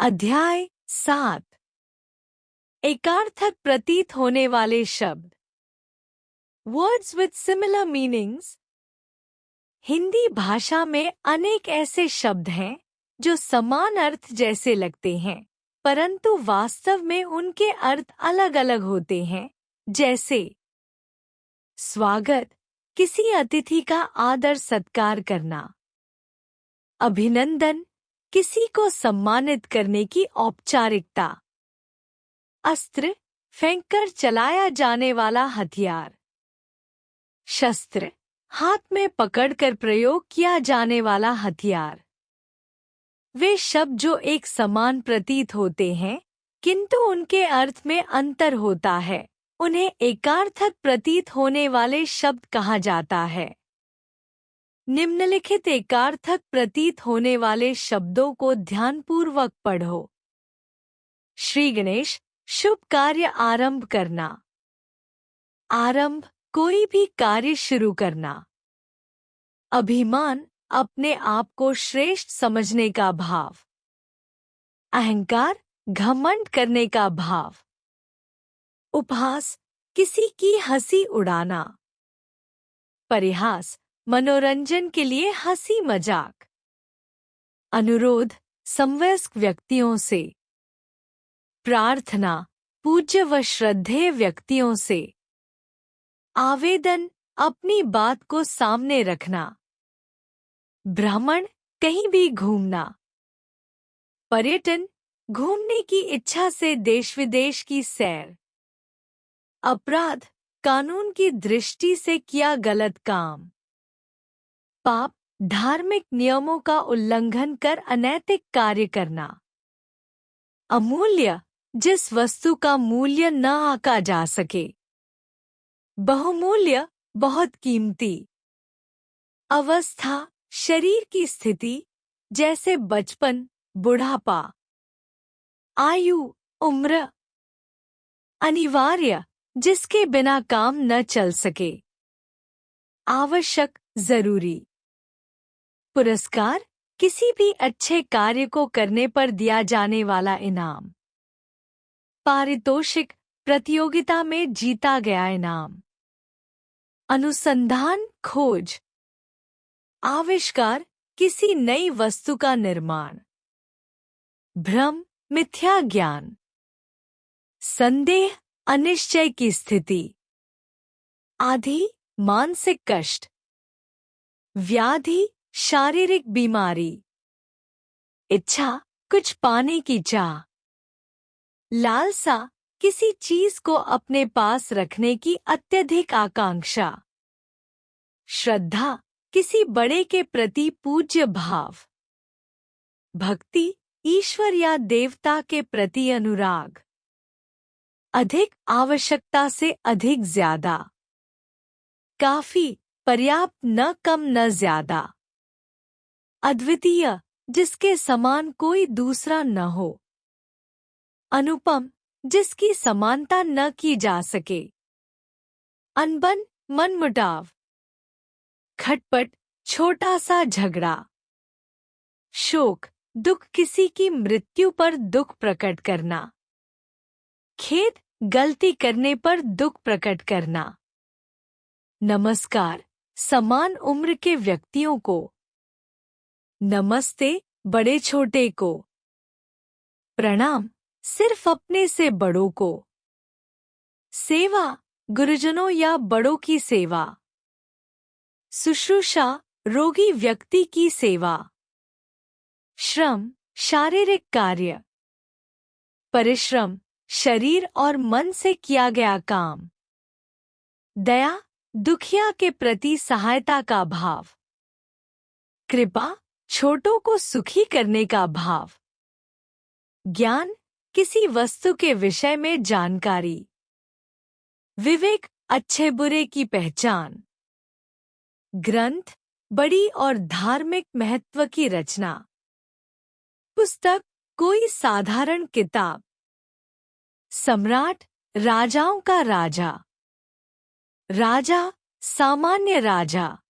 अध्याय 7। एकार्थक प्रतीत होने वाले शब्द। Words with similar meanings. Hindi भाषा में अनेक ऐसे शब्द हैं जो समान अर्थ जैसे लगते हैं, परंतु वास्तव में उनके अर्थ अलग अलग होते हैं। जैसे स्वागत, किसी अतिथि का आदर सत्कार करना। अभिनंदन, किसी को सम्मानित करने की औपचारिकता। अस्त्र, फेंककर चलाया जाने वाला हथियार। शस्त्र, हाथ में पकड़कर प्रयोग किया जाने वाला हथियार। वे शब्द जो एक समान प्रतीत होते हैं किंतु उनके अर्थ में अंतर होता है, उन्हें एकार्थक प्रतीत होने वाले शब्द कहा जाता है। निम्नलिखित एकार्थक प्रतीत होने वाले शब्दों को ध्यानपूर्वक पढ़ो। श्री गणेश, शुभ कार्य आरंभ करना। आरंभ, कोई भी कार्य शुरू करना। अभिमान, अपने आप को श्रेष्ठ समझने का भाव। अहंकार, घमंड करने का भाव। उपहास, किसी की हंसी उड़ाना। परिहास, मनोरंजन के लिए हंसी मजाक। अनुरोध, समवयस्क व्यक्तियों से। प्रार्थना, पूज्य व श्रद्धेय व्यक्तियों से। आवेदन, अपनी बात को सामने रखना। भ्रमण, कहीं भी घूमना। पर्यटन, घूमने की इच्छा से देश विदेश की सैर। अपराध, कानून की दृष्टि से किया गलत काम। पाप, धार्मिक नियमों का उल्लंघन कर अनैतिक कार्य करना। अमूल्य, जिस वस्तु का मूल्य न आंका जा सके। बहुमूल्य, बहुत कीमती। अवस्था, शरीर की स्थिति, जैसे बचपन, बुढ़ापा। आयु, उम्र। अनिवार्य, जिसके बिना काम न चल सके। आवश्यक, जरूरी। पुरस्कार, किसी भी अच्छे कार्य को करने पर दिया जाने वाला इनाम। पारितोषिक, प्रतियोगिता में जीता गया इनाम। अनुसंधान, खोज। आविष्कार, किसी नई वस्तु का निर्माण। भ्रम, मिथ्या ज्ञान। संदेह, अनिश्चय की स्थिति। आधि, मानसिक कष्ट। व्याधि, शारीरिक बीमारी। इच्छा, कुछ पाने की चाह। लालसा, किसी चीज को अपने पास रखने की अत्यधिक आकांक्षा। श्रद्धा, किसी बड़े के प्रति पूज्य भाव। भक्ति, ईश्वर या देवता के प्रति अनुराग। अधिक, आवश्यकता से अधिक ज्यादा। काफी, पर्याप्त, न कम न ज्यादा। अद्वितीय, जिसके समान कोई दूसरा न हो। अनुपम, जिसकी समानता न की जा सके। अनबन, मनमुटाव। खटपट, छोटा सा झगड़ा। शोक, दुख, किसी की मृत्यु पर दुख प्रकट करना। खेद, गलती करने पर दुख प्रकट करना। नमस्कार, समान उम्र के व्यक्तियों को। नमस्ते, बड़े छोटे को। प्रणाम, सिर्फ अपने से बड़ों को। सेवा, गुरुजनों या बड़ों की सेवा। शुश्रूषा, रोगी व्यक्ति की सेवा। श्रम, शारीरिक कार्य। परिश्रम, शरीर और मन से किया गया काम। दया, दुखिया के प्रति सहायता का भाव। कृपा, छोटों को सुखी करने का भाव। ज्ञान, किसी वस्तु के विषय में जानकारी। विवेक, अच्छे बुरे की पहचान। ग्रंथ, बड़ी और धार्मिक महत्व की रचना। पुस्तक, कोई साधारण किताब। सम्राट, राजाओं का राजा। राजा, सामान्य राजा।